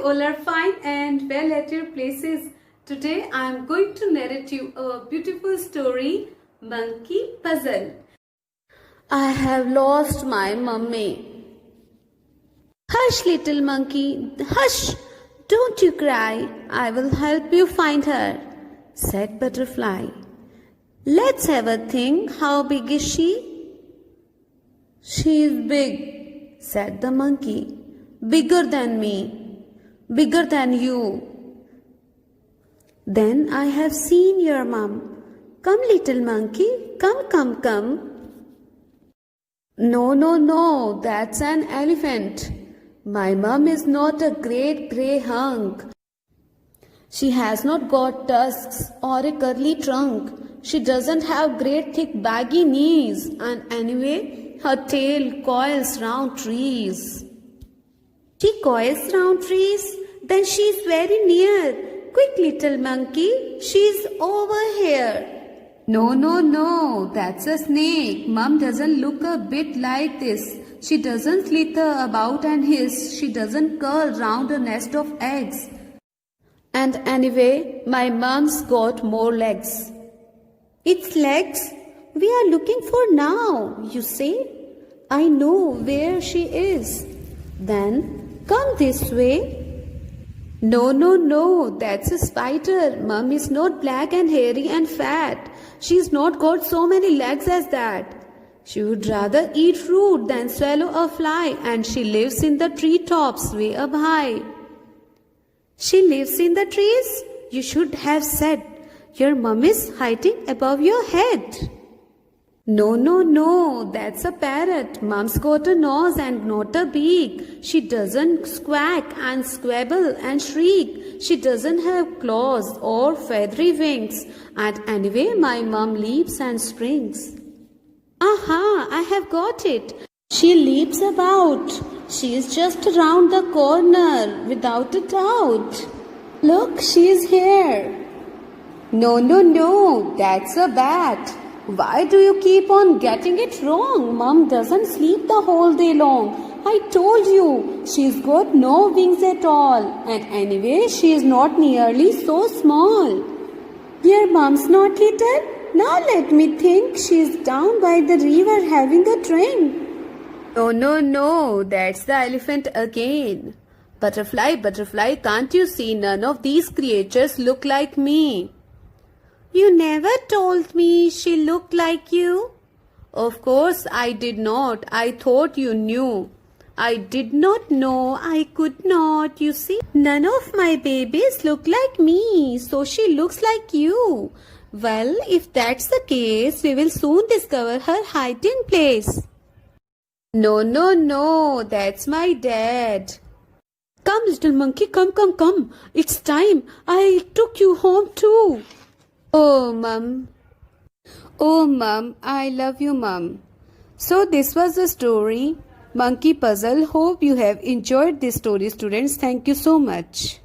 all are fine and well at your places. Today I am going to narrate you a beautiful story, Monkey Puzzle. I have lost my mummy. Hush, little monkey, hush! Don't you cry. I will help you find her, said Butterfly. Let's have a think. How big is she? She is big, said the monkey. Bigger than me, bigger than you. Then I have seen your mum. Come, little monkey, come, come, come. No, that's an elephant. My mum is not a great grey hunk. She has not got tusks or a curly trunk. She doesn't have great thick baggy knees, and anyway, her tail coils round trees. She coils round trees? Then she is very near. Quick, little monkey, she is over here. No, that's a snake. Mum doesn't look a bit like this. She doesn't slither about and hiss. She doesn't curl round a nest of eggs. And anyway, my mum's got more legs. It's legs we are looking for now, you see. I know where she is. Then come this way. No, that's a spider. Mum is not black and hairy and fat. She's not got so many legs as that. She would rather eat fruit than swallow a fly, and she lives in the treetops way up high. She lives in the trees? You should have said. Your mum is hiding above your head. No, that's a parrot. Mum's got a nose and not a beak. She doesn't squawk and squabble and shriek. She doesn't have claws or feathery wings. And anyway, my mum leaps and springs. Aha, I have got it. She leaps about. She is just around the corner, without a doubt. Look, she is here. No, that's a bat. Why do you keep on getting it wrong? Mum doesn't sleep the whole day long. I told you, she's got no wings at all. And anyway, she is not nearly so small. Your mum's not little? Now let me think. She's down by the river having a drink. No, that's the elephant again. Butterfly, can't you see none of these creatures look like me? You never told me she looked like you. Of course I did not. I thought you knew. I did not know. I could not. You see, none of my babies look like me, so she looks like you. Well, if that's the case, we will soon discover her hiding place. No, that's my dad. Come, little monkey, come. It's time. I took you home too. Oh, Mum, I love you, Mum. So this was the story, Monkey Puzzle. Hope you have enjoyed this story, students. Thank you so much.